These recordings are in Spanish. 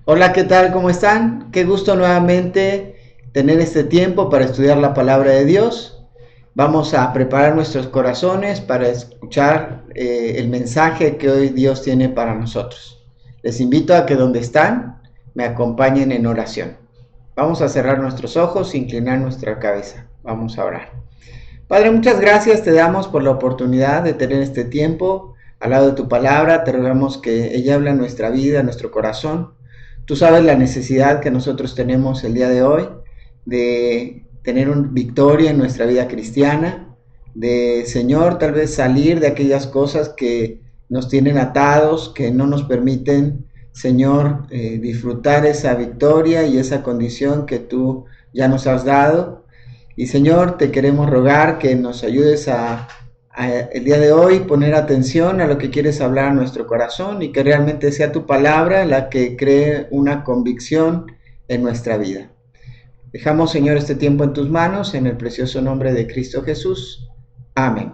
Hola, ¿qué tal? ¿Cómo están? Qué gusto nuevamente tener este tiempo para estudiar la palabra de Dios. Vamos a preparar nuestros corazones para escuchar el mensaje que hoy Dios tiene para nosotros. Les invito a que donde están me acompañen en oración. Vamos a cerrar nuestros ojos e inclinar nuestra cabeza. Vamos a orar. Padre, muchas gracias te damos por la oportunidad de tener este tiempo al lado de tu palabra. Te rogamos que ella hable en nuestra vida, en nuestro corazón. Tú sabes la necesidad que nosotros tenemos el día de hoy de tener una victoria en nuestra vida cristiana, de, Señor, tal vez salir de aquellas cosas que nos tienen atados, que no nos permiten, Señor, disfrutar esa victoria y esa condición que tú ya nos has dado. Y Señor, te queremos rogar que nos ayudes el día de hoy poner atención a lo que quieres hablar a nuestro corazón y que realmente sea tu palabra la que cree una convicción en nuestra vida. Dejamos, Señor, este tiempo en tus manos, en el precioso nombre de Cristo Jesús. Amén.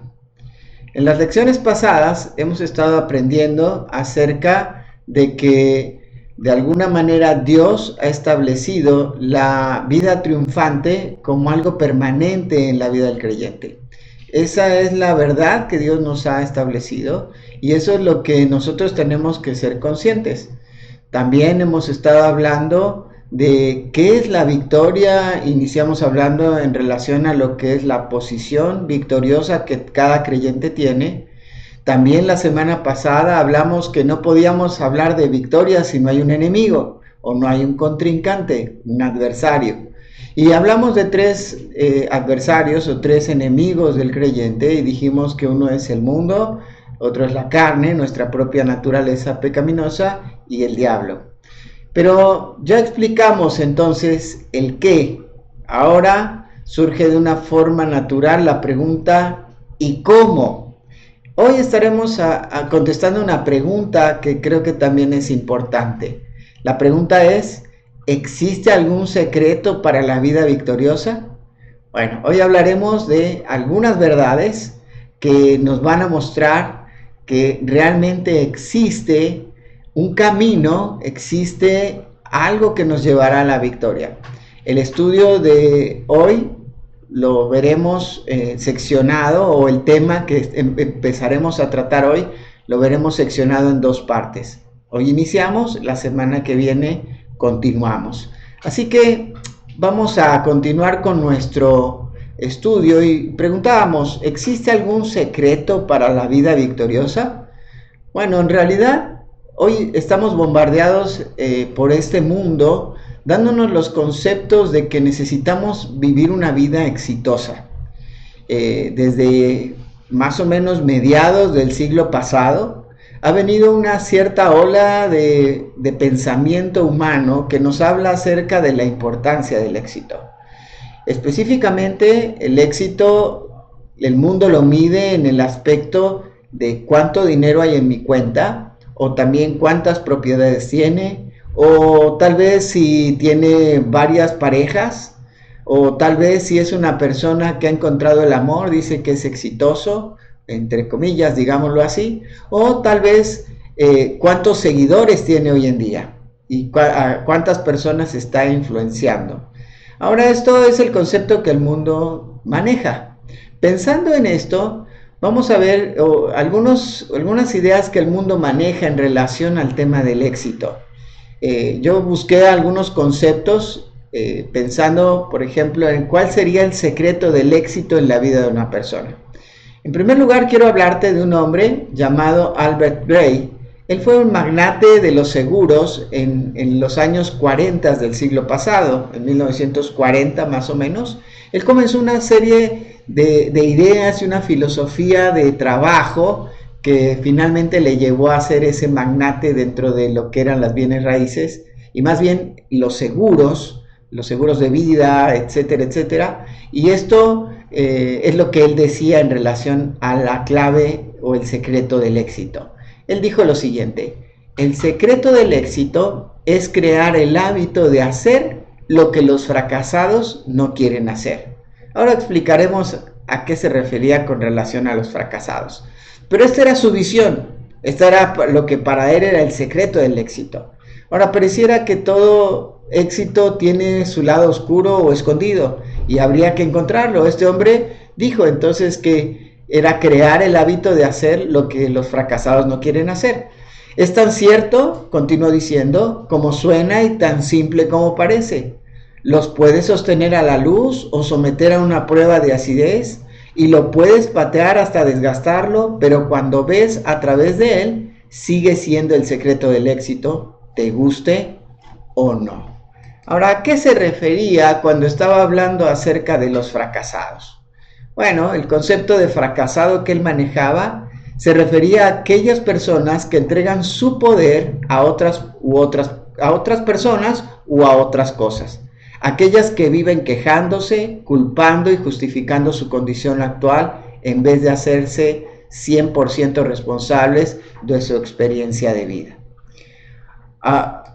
En las lecciones pasadas hemos estado aprendiendo acerca de que de alguna manera Dios ha establecido la vida triunfante como algo permanente en la vida del creyente. Esa es la verdad que Dios nos ha establecido y eso es lo que nosotros tenemos que ser conscientes. También hemos estado hablando de qué es la victoria. Iniciamos hablando en relación a lo que es la posición victoriosa que cada creyente tiene. También la semana pasada hablamos que no podíamos hablar de victoria si no hay un enemigo o no hay un contrincante, un adversario. Y hablamos de tres adversarios o tres enemigos del creyente y dijimos que uno es el mundo, otro es la carne, nuestra propia naturaleza pecaminosa y el diablo. Pero ya explicamos entonces el qué. Ahora surge de una forma natural la pregunta ¿y cómo? Hoy estaremos contestando una pregunta que creo que también es importante. La pregunta es, ¿existe algún secreto para la vida victoriosa? Bueno, hoy hablaremos de algunas verdades que nos van a mostrar que realmente existe un camino, existe algo que nos llevará a la victoria. El estudio de hoy lo veremos seccionado, o el tema que empezaremos a tratar hoy lo veremos seccionado en dos partes. Hoy iniciamos, la semana que viene continuamos. Así que vamos a continuar con nuestro estudio y preguntábamos, ¿existe algún secreto para la vida victoriosa? Bueno, en realidad hoy estamos bombardeados por este mundo dándonos los conceptos de que necesitamos vivir una vida exitosa. Desde más o menos mediados del siglo pasado, ha venido una cierta ola de pensamiento humano que nos habla acerca de la importancia del éxito. Específicamente, el éxito, el mundo lo mide en el aspecto de cuánto dinero hay en mi cuenta, o también cuántas propiedades tiene, o tal vez si tiene varias parejas, o tal vez si es una persona que ha encontrado el amor, dice que es exitoso, entre comillas, digámoslo así, o tal vez cuántos seguidores tiene hoy en día y cuántas personas está influenciando. Ahora, esto es el concepto que el mundo maneja. Pensando en esto, vamos a ver algunas ideas que el mundo maneja en relación al tema del éxito. Yo busqué algunos conceptos pensando, por ejemplo, en cuál sería el secreto del éxito en la vida de una persona. En primer lugar, quiero hablarte de un hombre llamado Albert Gray. Él fue un magnate de los seguros en los años 40 del siglo pasado, en 1940 más o menos. Él comenzó una serie de ideas y una filosofía de trabajo que finalmente le llevó a ser ese magnate dentro de lo que eran las bienes raíces y más bien los seguros de vida, etcétera, etcétera. Y esto es lo que él decía en relación a la clave o el secreto del éxito. Él dijo lo siguiente: el secreto del éxito es crear el hábito de hacer lo que los fracasados no quieren hacer. Ahora explicaremos a qué se refería con relación a los fracasados. Pero esta era su visión, esta era lo que para él era el secreto del éxito. Ahora, pareciera que todo éxito tiene su lado oscuro o escondido y habría que encontrarlo. Este hombre dijo entonces que era crear el hábito de hacer lo que los fracasados no quieren hacer. Es tan cierto, continuó diciendo, como suena y tan simple como parece. Los puedes sostener a la luz o someter a una prueba de acidez y lo puedes patear hasta desgastarlo, pero cuando ves a través de él, sigue siendo el secreto del éxito, te guste o no. Ahora, ¿a qué se refería cuando estaba hablando acerca de los fracasados? Bueno, el concepto de fracasado que él manejaba se refería a aquellas personas que entregan su poder a otras personas u a otras cosas. Aquellas que viven quejándose, culpando y justificando su condición actual en vez de hacerse 100% responsables de su experiencia de vida.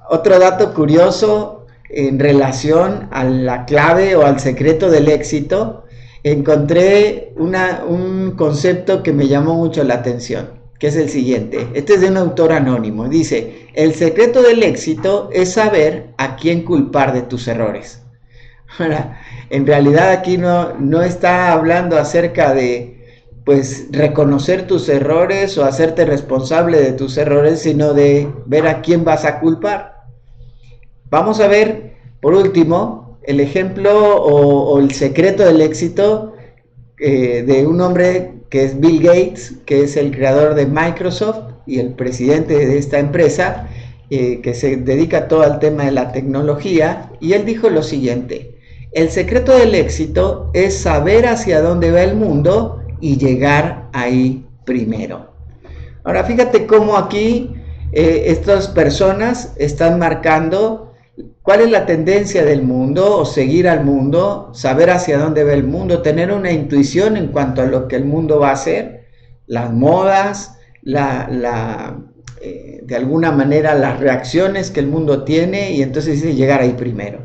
Otro dato curioso en relación a la clave o al secreto del éxito, encontré un concepto que me llamó mucho la atención, que es el siguiente. Este es de un autor anónimo. Dice, el secreto del éxito es saber a quién culpar de tus errores. Ahora, en realidad aquí no está hablando acerca de pues reconocer tus errores o hacerte responsable de tus errores, sino de ver a quién vas a culpar. Vamos a ver, por último, el ejemplo o el secreto del éxito de un hombre que es Bill Gates, que es el creador de Microsoft y el presidente de esta empresa, que se dedica todo al tema de la tecnología, y él dijo lo siguiente: el secreto del éxito es saber hacia dónde va el mundo y llegar ahí primero. Ahora fíjate cómo aquí estas personas están marcando cuál es la tendencia del mundo, o seguir al mundo, saber hacia dónde va el mundo, tener una intuición en cuanto a lo que el mundo va a hacer, las modas, de alguna manera las reacciones que el mundo tiene, y entonces dice llegar ahí primero.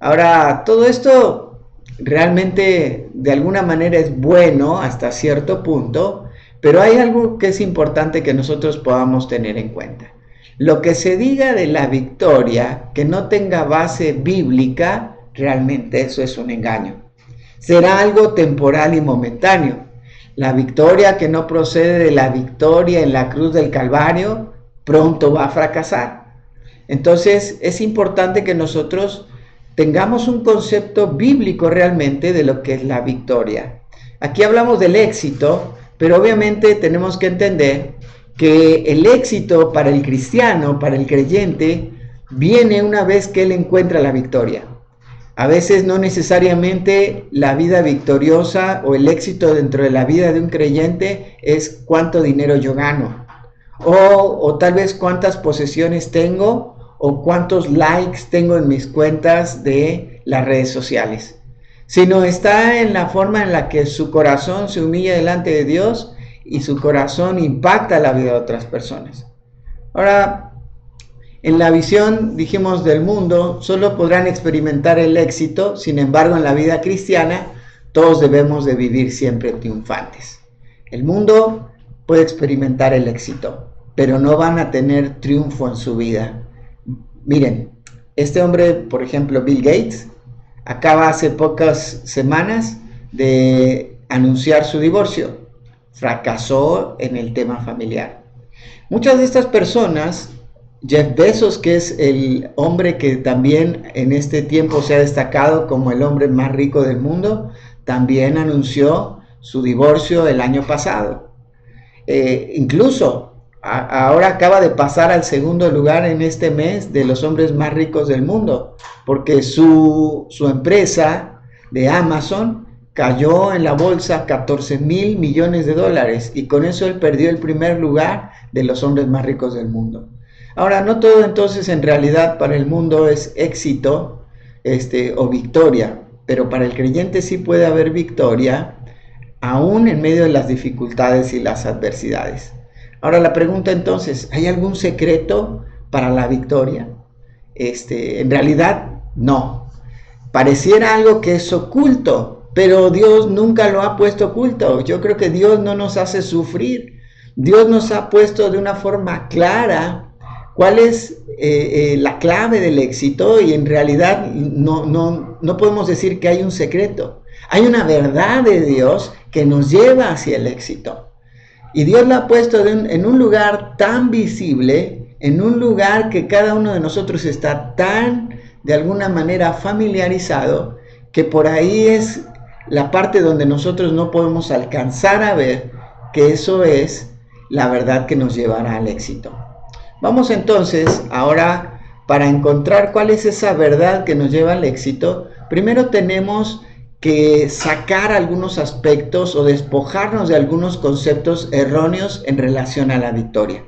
Ahora, todo esto realmente de alguna manera es bueno hasta cierto punto, pero hay algo que es importante que nosotros podamos tener en cuenta. Lo que se diga de la victoria que no tenga base bíblica, realmente eso es un engaño. Será algo temporal y momentáneo. La victoria que no procede de la victoria en la cruz del Calvario, pronto va a fracasar. Entonces es importante que nosotros tengamos un concepto bíblico realmente de lo que es la victoria. Aquí hablamos del éxito, pero obviamente tenemos que entender que el éxito para el cristiano, para el creyente, viene una vez que él encuentra la victoria. A veces no necesariamente la vida victoriosa o el éxito dentro de la vida de un creyente es cuánto dinero yo gano, o tal vez cuántas posesiones tengo, o cuántos likes tengo en mis cuentas de las redes sociales, sino está en la forma en la que su corazón se humilla delante de Dios y su corazón impacta la vida de otras personas. Ahora, en la visión, dijimos, del mundo, solo podrán experimentar el éxito. Sin embargo, en la vida cristiana, todos debemos de vivir siempre triunfantes. El mundo puede experimentar el éxito, pero no van a tener triunfo en su vida. Miren, este hombre, por ejemplo, Bill Gates, acaba hace pocas semanas de anunciar su divorcio. Fracasó en el tema familiar. Muchas de estas personas, Jeff Bezos, que es el hombre que también en este tiempo se ha destacado como el hombre más rico del mundo, también anunció su divorcio el año pasado. Incluso ahora acaba de pasar al segundo lugar en este mes de los hombres más ricos del mundo, porque su empresa de Amazon cayó en la bolsa 14,000 millones de dólares, y con eso él perdió el primer lugar de los hombres más ricos del mundo. Ahora, no todo entonces en realidad para el mundo es éxito o victoria, pero para el creyente sí puede haber victoria aún en medio de las dificultades y las adversidades. Ahora la pregunta entonces, ¿hay algún secreto para la victoria? En realidad no. Pareciera algo que es oculto, pero Dios nunca lo ha puesto oculto. Yo creo que Dios no nos hace sufrir. Dios nos ha puesto de una forma clara cuál es la clave del éxito, y en realidad no podemos decir que hay un secreto. Hay una verdad de Dios que nos lleva hacia el éxito. Y Dios la ha puesto en un lugar tan visible, en un lugar que cada uno de nosotros está tan, de alguna manera, familiarizado, que por ahí es la parte donde nosotros no podemos alcanzar a ver que eso es la verdad que nos llevará al éxito. Vamos entonces ahora, para encontrar cuál es esa verdad que nos lleva al éxito, primero tenemos que sacar algunos aspectos o despojarnos de algunos conceptos erróneos en relación a la victoria.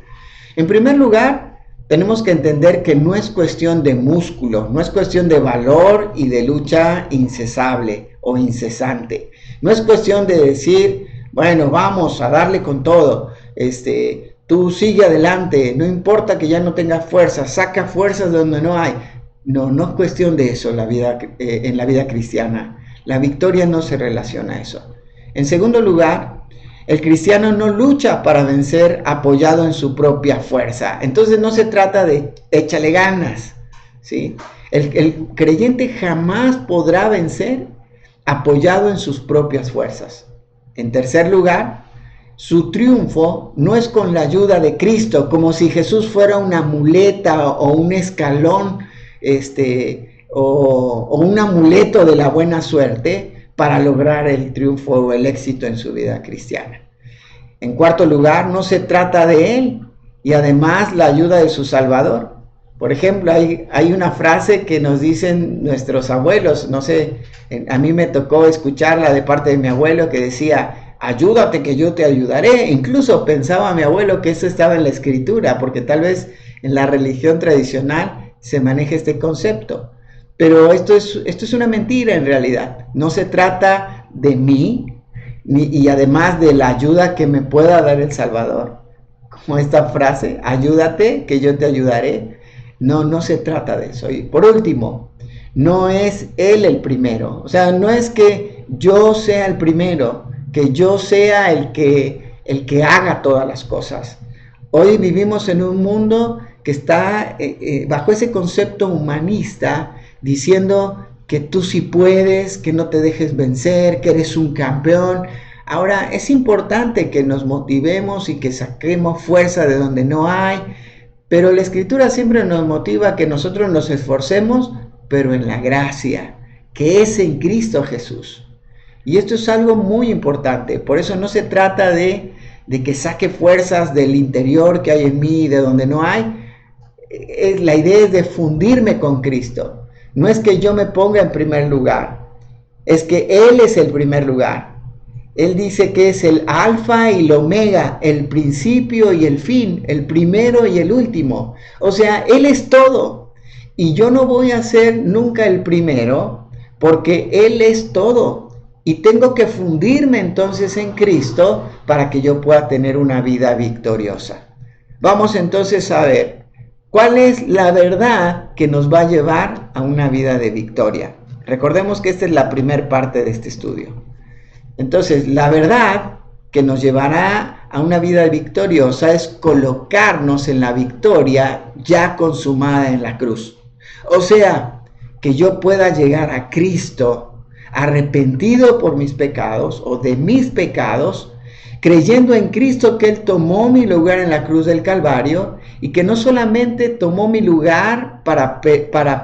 En primer lugar, tenemos que entender que no es cuestión de músculo, no es cuestión de valor y de lucha incesable o incesante. No es cuestión de decir, bueno, vamos a darle con todo, tú sigue adelante, no importa que ya no tengas fuerzas, saca fuerzas donde no hay. No es cuestión de eso en la vida cristiana. La victoria no se relaciona a eso. En segundo lugar, el cristiano no lucha para vencer apoyado en su propia fuerza. Entonces no se trata de échale ganas, ¿sí? El creyente jamás podrá vencer apoyado en sus propias fuerzas. En tercer lugar, su triunfo no es con la ayuda de Cristo, como si Jesús fuera una muleta o un escalón, o un amuleto de la buena suerte para lograr el triunfo o el éxito en su vida cristiana. En cuarto lugar, no se trata de él y además la ayuda de su Salvador. Por ejemplo, hay una frase que nos dicen nuestros abuelos, no sé, a mí me tocó escucharla de parte de mi abuelo, que decía, ayúdate que yo te ayudaré. Incluso pensaba mi abuelo que eso estaba en la Escritura, porque tal vez en la religión tradicional se maneja este concepto. Pero esto es una mentira en realidad. No se trata de mí y además de la ayuda que me pueda dar el Salvador. Como esta frase, ayúdate que yo te ayudaré. No se trata de eso. Y por último, no es Él el primero. O sea, no es que yo sea el primero, que yo sea el que haga todas las cosas. Hoy vivimos en un mundo que está bajo ese concepto humanista, diciendo que tú sí puedes, que no te dejes vencer, que eres un campeón. Ahora, es importante que nos motivemos y que saquemos fuerza de donde no hay, pero la Escritura siempre nos motiva a que nosotros nos esforcemos, pero en la gracia, que es en Cristo Jesús. Y esto es algo muy importante, por eso no se trata de que saque fuerzas del interior que hay en mí, de donde no hay. La idea es de fundirme con Cristo. No es que yo me ponga en primer lugar, es que Él es el primer lugar. Él dice que es el alfa y el omega, el principio y el fin, el primero y el último. O sea, Él es todo. Y yo no voy a ser nunca el primero, porque Él es todo. Y tengo que fundirme entonces en Cristo para que yo pueda tener una vida victoriosa. Vamos entonces a ver, ¿cuál es la verdad que nos va a llevar a una vida de victoria? Recordemos que esta es la primera parte de este estudio. Entonces, la verdad que nos llevará a una vida victoriosa es colocarnos en la victoria ya consumada en la cruz. O sea, que yo pueda llegar a Cristo arrepentido por mis pecados o de mis pecados, creyendo en Cristo que Él tomó mi lugar en la cruz del Calvario y que no solamente tomó mi lugar para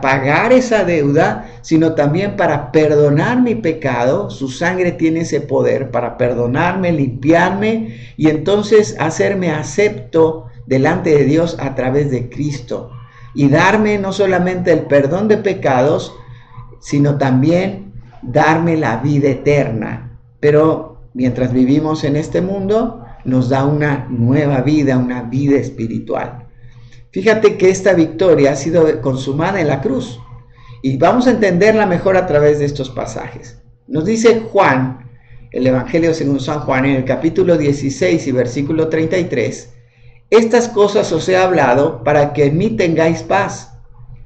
pagar esa deuda, sino también para perdonar mi pecado. Su sangre tiene ese poder para perdonarme, limpiarme y entonces hacerme acepto delante de Dios a través de Cristo y darme no solamente el perdón de pecados, sino también darme la vida eterna. Pero mientras vivimos en este mundo, nos da una nueva vida, una vida espiritual. Fíjate que esta victoria ha sido consumada en la cruz y vamos a entenderla mejor a través de estos pasajes. Nos dice Juan, el Evangelio según San Juan, en el capítulo 16 y versículo 33, estas cosas os he hablado para que en mí tengáis paz.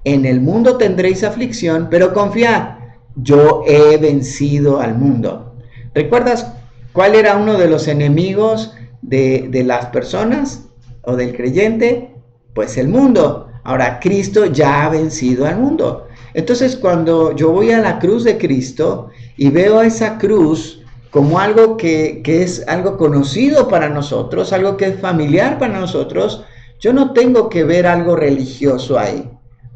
En el mundo tendréis aflicción, pero confiad, yo he vencido al mundo. ¿Recuerdas cuál era uno de los enemigos de las personas o del creyente? Pues el mundo. Ahora, Cristo ya ha vencido al mundo. Entonces, cuando yo voy a la cruz de Cristo y veo a esa cruz como algo que es algo conocido para nosotros, algo que es familiar para nosotros, yo no tengo que ver algo religioso ahí.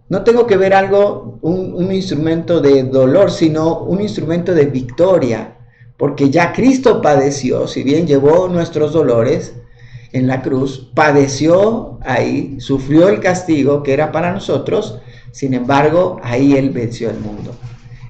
No tengo que ver algo, un instrumento de dolor, sino un instrumento de victoria. Porque ya Cristo padeció, si bien llevó nuestros dolores en la cruz, padeció ahí, sufrió el castigo que era para nosotros, sin embargo, ahí Él venció el mundo.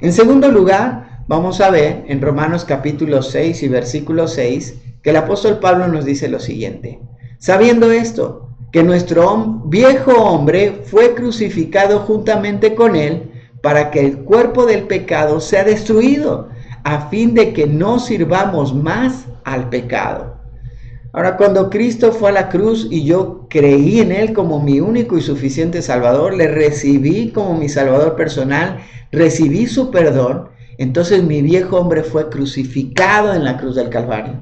En segundo lugar, vamos a ver en Romanos capítulo 6 y versículo 6, que el apóstol Pablo nos dice lo siguiente: sabiendo esto, que nuestro viejo hombre fue crucificado juntamente con Él, para que el cuerpo del pecado sea destruido, a fin de que no sirvamos más al pecado. Ahora, cuando Cristo fue a la cruz y yo creí en Él como mi único y suficiente Salvador, le recibí como mi Salvador personal, recibí su perdón, entonces mi viejo hombre fue crucificado en la cruz del Calvario.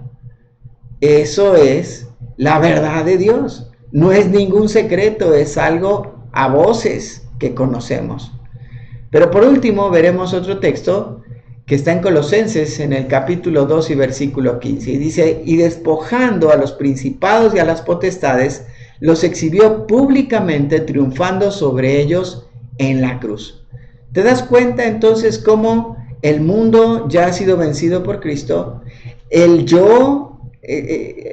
Eso es la verdad de Dios. No es ningún secreto, es algo a voces que conocemos. Pero por último veremos otro texto que está en Colosenses en el capítulo 2 y versículo 15. Y dice: y despojando a los principados y a las potestades, los exhibió públicamente, triunfando sobre ellos en la cruz. ¿Te das cuenta entonces cómo el mundo ya ha sido vencido por Cristo? El yo,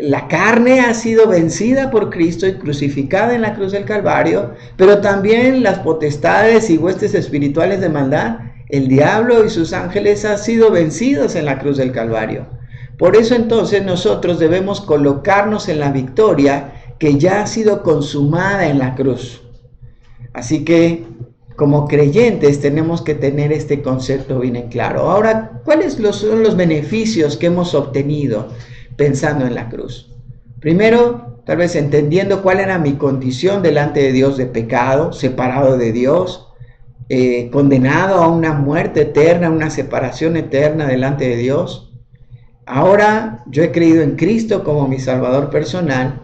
la carne ha sido vencida por Cristo y crucificada en la cruz del Calvario, pero también las potestades y huestes espirituales de maldad, el diablo y sus ángeles, han sido vencidos en la cruz del Calvario. Por eso entonces nosotros debemos colocarnos en la victoria que ya ha sido consumada en la cruz. Así que como creyentes tenemos que tener este concepto bien en claro. Ahora, ¿cuáles son los beneficios que hemos obtenido pensando en la cruz? Primero, tal vez entendiendo cuál era mi condición delante de Dios de pecado, separado de Dios, condenado a una muerte eterna, una separación eterna delante de Dios. Ahora yo he creído en Cristo como mi Salvador personal,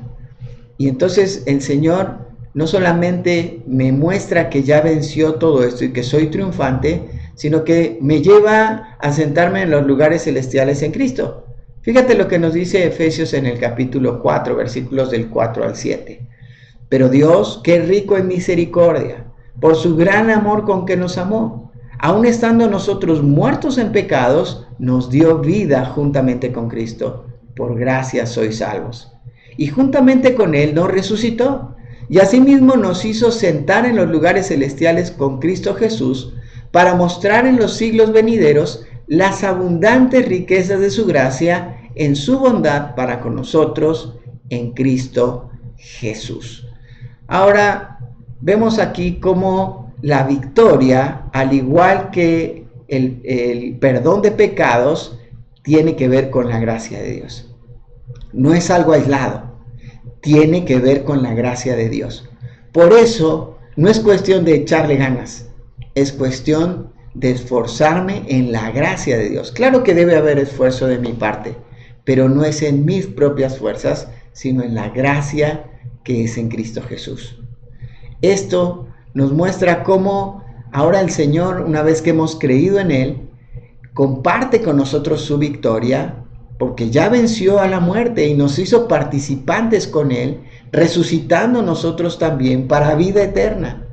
y entonces el Señor no solamente me muestra que ya venció todo esto y que soy triunfante, sino que me lleva a sentarme en los lugares celestiales en Cristo. Fíjate lo que nos dice Efesios en el capítulo 4, versículos del 4 al 7. Pero Dios, que es rico en misericordia, por su gran amor con que nos amó, aun estando nosotros muertos en pecados, nos dio vida juntamente con Cristo. Por gracia sois salvos. Y juntamente con Él nos resucitó, y asimismo nos hizo sentar en los lugares celestiales con Cristo Jesús, para mostrar en los siglos venideros las abundantes riquezas de su gracia en su bondad para con nosotros en Cristo Jesús. Ahora, vemos aquí cómo la victoria, al igual que el perdón de pecados, tiene que ver con la gracia de Dios. No es algo aislado, tiene que ver con la gracia de Dios. Por eso, no es cuestión de echarle ganas, es cuestión de esforzarme en la gracia de Dios. Claro que debe haber esfuerzo de mi parte, pero no es en mis propias fuerzas, sino en la gracia que es en Cristo Jesús. Esto nos muestra cómo ahora el Señor, una vez que hemos creído en Él, comparte con nosotros su victoria, porque ya venció a la muerte y nos hizo participantes con Él, resucitando nosotros también para vida eterna.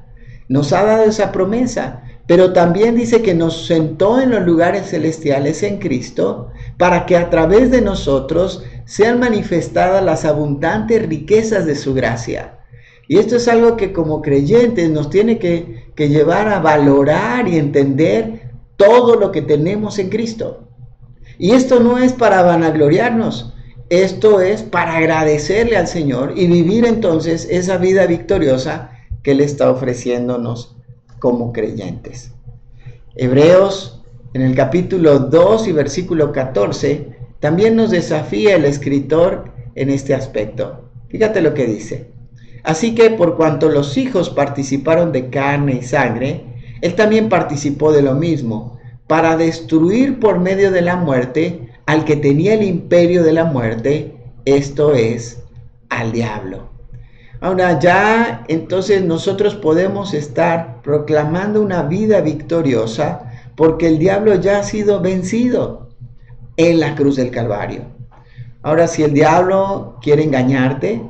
Nos ha dado esa promesa, pero también dice que nos sentó en los lugares celestiales en Cristo, para que a través de nosotros sean manifestadas las abundantes riquezas de su gracia. Y esto es algo que como creyentes nos tiene que llevar a valorar y entender todo lo que tenemos en Cristo. Y esto no es para vanagloriarnos, esto es para agradecerle al Señor y vivir entonces esa vida victoriosa que Él está ofreciéndonos como creyentes. Hebreos, en el capítulo 2 y versículo 14, también nos desafía el escritor en este aspecto. Fíjate lo que dice: así que por cuanto los hijos participaron de carne y sangre, Él también participó de lo mismo, para destruir por medio de la muerte al que tenía el imperio de la muerte, esto es, al diablo. Ahora ya entonces nosotros podemos estar proclamando una vida victoriosa porque el diablo ya ha sido vencido en la cruz del Calvario. Ahora, si el diablo quiere engañarte,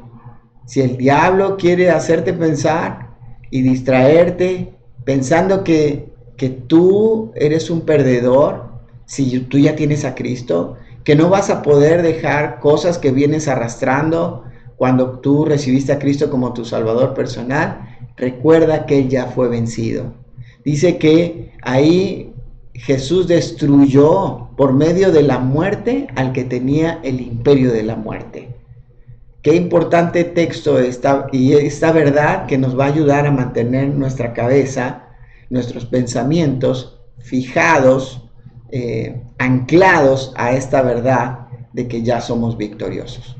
si el diablo quiere hacerte pensar y distraerte pensando que tú eres un perdedor, si tú ya tienes a Cristo, que no vas a poder dejar cosas que vienes arrastrando cuando tú recibiste a Cristo como tu Salvador personal, recuerda que Él ya fue vencido. Dice que ahí Jesús destruyó por medio de la muerte al que tenía el imperio de la muerte. Qué importante texto está, y esta verdad que nos va a ayudar a mantener nuestra cabeza, nuestros pensamientos fijados, anclados a esta verdad de que ya somos victoriosos.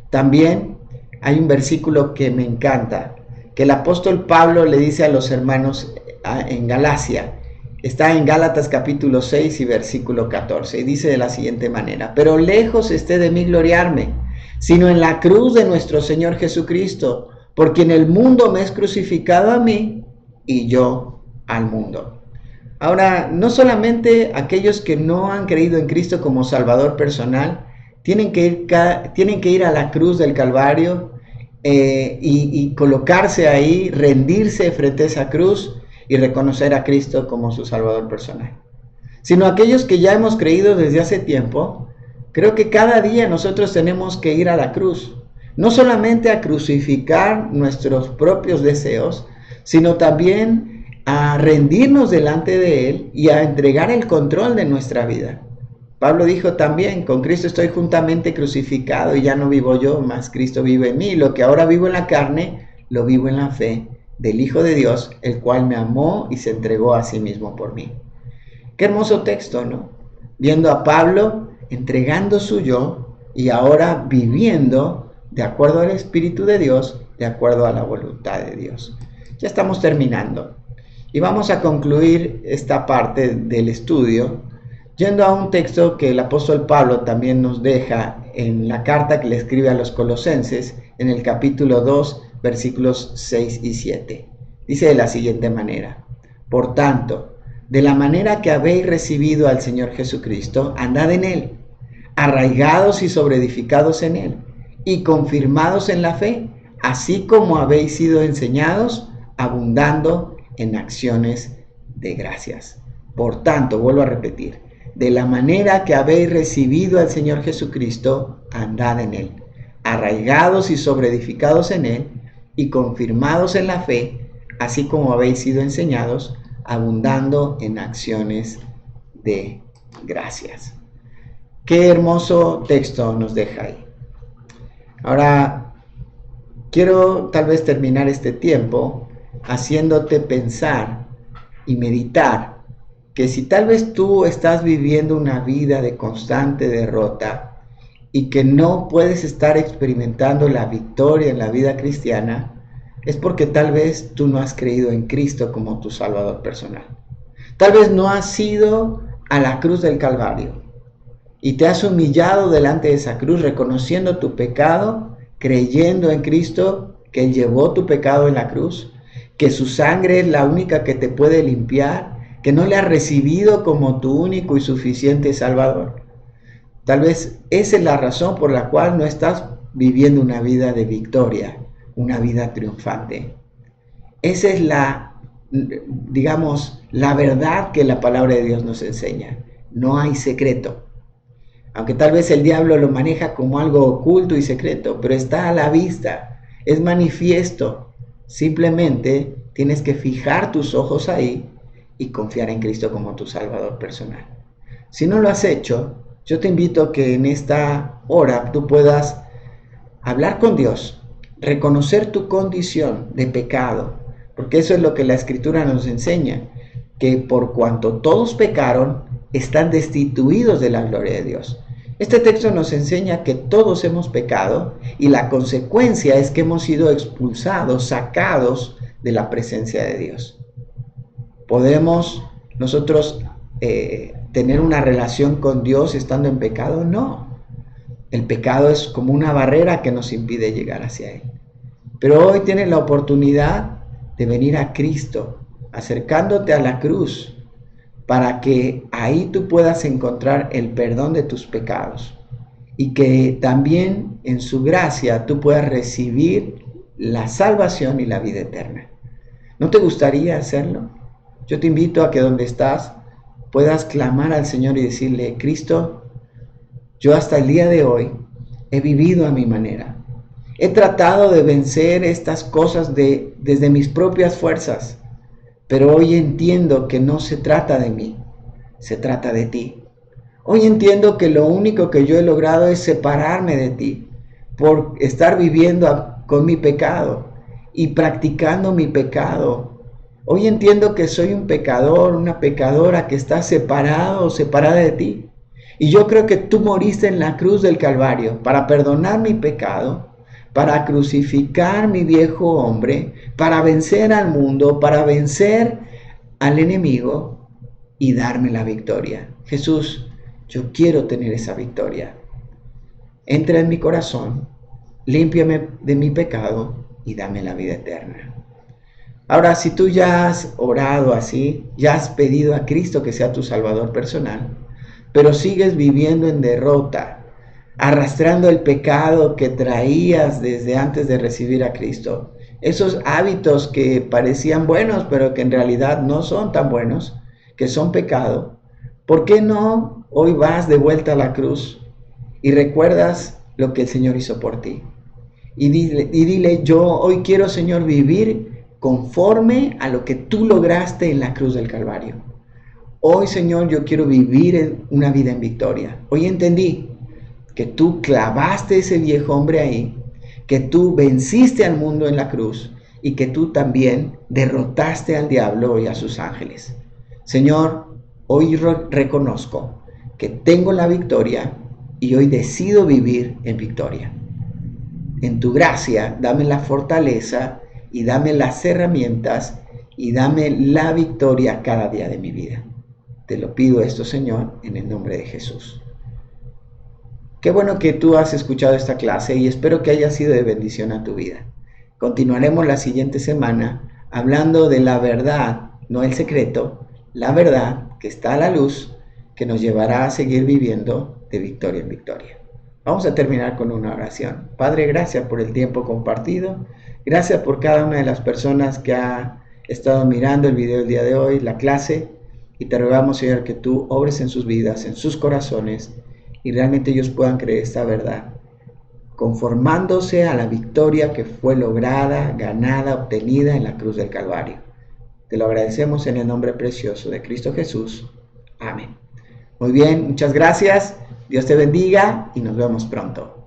También hay un versículo que me encanta, que el apóstol Pablo le dice a los hermanos en Galacia. Está en Gálatas capítulo 6 y versículo 14, y dice de la siguiente manera: pero lejos esté de mí gloriarme, sino en la cruz de nuestro Señor Jesucristo, por quien el mundo me es crucificado a mí y yo al mundo. Ahora, no solamente aquellos que no han creído en Cristo como Salvador personal tienen que ir a la cruz del Calvario y colocarse ahí, rendirse frente a esa cruz y reconocer a Cristo como su Salvador personal, sino aquellos que ya hemos creído desde hace tiempo. Creo que cada día nosotros tenemos que ir a la cruz, no solamente a crucificar nuestros propios deseos, sino también a rendirnos delante de Él y a entregar el control de nuestra vida. Pablo dijo también: con Cristo estoy juntamente crucificado y ya no vivo yo, mas Cristo vive en mí. Lo que ahora vivo en la carne, lo vivo en la fe del Hijo de Dios, el cual me amó y se entregó a sí mismo por mí. Qué hermoso texto, ¿no? Viendo a Pablo entregando su yo y ahora viviendo de acuerdo al Espíritu de Dios, de acuerdo a la voluntad de Dios. Ya estamos terminando y vamos a concluir esta parte del estudio yendo a un texto que el apóstol Pablo también nos deja en la carta que le escribe a los Colosenses en el capítulo 2, versículos 6 y 7. Dice de la siguiente manera: por tanto, de la manera que habéis recibido al Señor Jesucristo, andad en Él, arraigados y sobreedificados en Él, y confirmados en la fe, así como habéis sido enseñados, abundando en acciones de gracias. Por tanto, vuelvo a repetir, de la manera que habéis recibido al Señor Jesucristo, andad en Él, arraigados y sobreedificados en Él, y confirmados en la fe, así como habéis sido enseñados, abundando en acciones de gracias. Qué hermoso texto nos deja ahí. Ahora, quiero tal vez terminar este tiempo haciéndote pensar y meditar que si tal vez tú estás viviendo una vida de constante derrota y que no puedes estar experimentando la victoria en la vida cristiana, es porque tal vez tú no has creído en Cristo como tu Salvador personal. Tal vez no has ido a la cruz del Calvario y te has humillado delante de esa cruz, reconociendo tu pecado, creyendo en Cristo, que Él llevó tu pecado en la cruz, que su sangre es la única que te puede limpiar, que no le has recibido como tu único y suficiente Salvador. Tal vez esa es la razón por la cual no estás viviendo una vida de victoria, una vida triunfante. Esa es la verdad que la palabra de Dios nos enseña. No hay secreto. Aunque tal vez el diablo lo maneja como algo oculto y secreto, pero está a la vista, es manifiesto. Simplemente tienes que fijar tus ojos ahí y confiar en Cristo como tu Salvador personal. Si no lo has hecho, yo te invito a que en esta hora tú puedas hablar con Dios, reconocer tu condición de pecado, porque eso es lo que la Escritura nos enseña, que por cuanto todos pecaron, están destituidos de la gloria de Dios. Este texto nos enseña que todos hemos pecado y la consecuencia es que hemos sido expulsados, sacados de la presencia de Dios. ¿Podemos nosotros tener una relación con Dios estando en pecado? No. El pecado es como una barrera que nos impide llegar hacia Él. Pero hoy tienes la oportunidad de venir a Cristo, acercándote a la cruz, para que ahí tú puedas encontrar el perdón de tus pecados y que también en su gracia tú puedas recibir la salvación y la vida eterna. ¿No te gustaría hacerlo? Yo te invito a que donde estás puedas clamar al Señor y decirle: Cristo, yo hasta el día de hoy he vivido a mi manera. He tratado de vencer estas cosas desde mis propias fuerzas, pero hoy entiendo que no se trata de mí, se trata de ti. Hoy entiendo que lo único que yo he logrado es separarme de ti por estar viviendo con mi pecado y practicando mi pecado. Hoy entiendo que soy un pecador, una pecadora que está separado o separada de ti. Y yo creo que tú moriste en la cruz del Calvario para perdonar mi pecado, para crucificar mi viejo hombre, para vencer al mundo, para vencer al enemigo y darme la victoria. Jesús, yo quiero tener esa victoria. Entra en mi corazón, límpiame de mi pecado y dame la vida eterna. Ahora, si tú ya has orado así, ya has pedido a Cristo que sea tu Salvador personal, pero sigues viviendo en derrota, arrastrando el pecado que traías desde antes de recibir a Cristo, esos hábitos que parecían buenos, pero que en realidad no son tan buenos, que son pecado, ¿por qué no hoy vas de vuelta a la cruz y recuerdas lo que el Señor hizo por ti? Y dile, yo hoy quiero, Señor, vivir conforme a lo que tú lograste en la cruz del Calvario. Hoy, Señor, yo quiero vivir una vida en victoria. Hoy entendí que tú clavaste ese viejo hombre ahí, que tú venciste al mundo en la cruz y que tú también derrotaste al diablo y a sus ángeles. Señor, hoy reconozco que tengo la victoria y hoy decido vivir en victoria. En tu gracia, dame la fortaleza y dame las herramientas y dame la victoria cada día de mi vida. Te lo pido esto, Señor, en el nombre de Jesús. Qué bueno que tú has escuchado esta clase y espero que haya sido de bendición a tu vida. Continuaremos la siguiente semana hablando de la verdad, no el secreto, la verdad que está a la luz, que nos llevará a seguir viviendo de victoria en victoria. Vamos a terminar con una oración. Padre, gracias por el tiempo compartido. Gracias por cada una de las personas que ha estado mirando el video del día de hoy, la clase. Y te rogamos, Señor, que tú obres en sus vidas, en sus corazones, y realmente ellos puedan creer esta verdad, conformándose a la victoria que fue lograda, ganada, obtenida en la cruz del Calvario. Te lo agradecemos en el nombre precioso de Cristo Jesús. Amén. Muy bien, muchas gracias. Dios te bendiga y nos vemos pronto.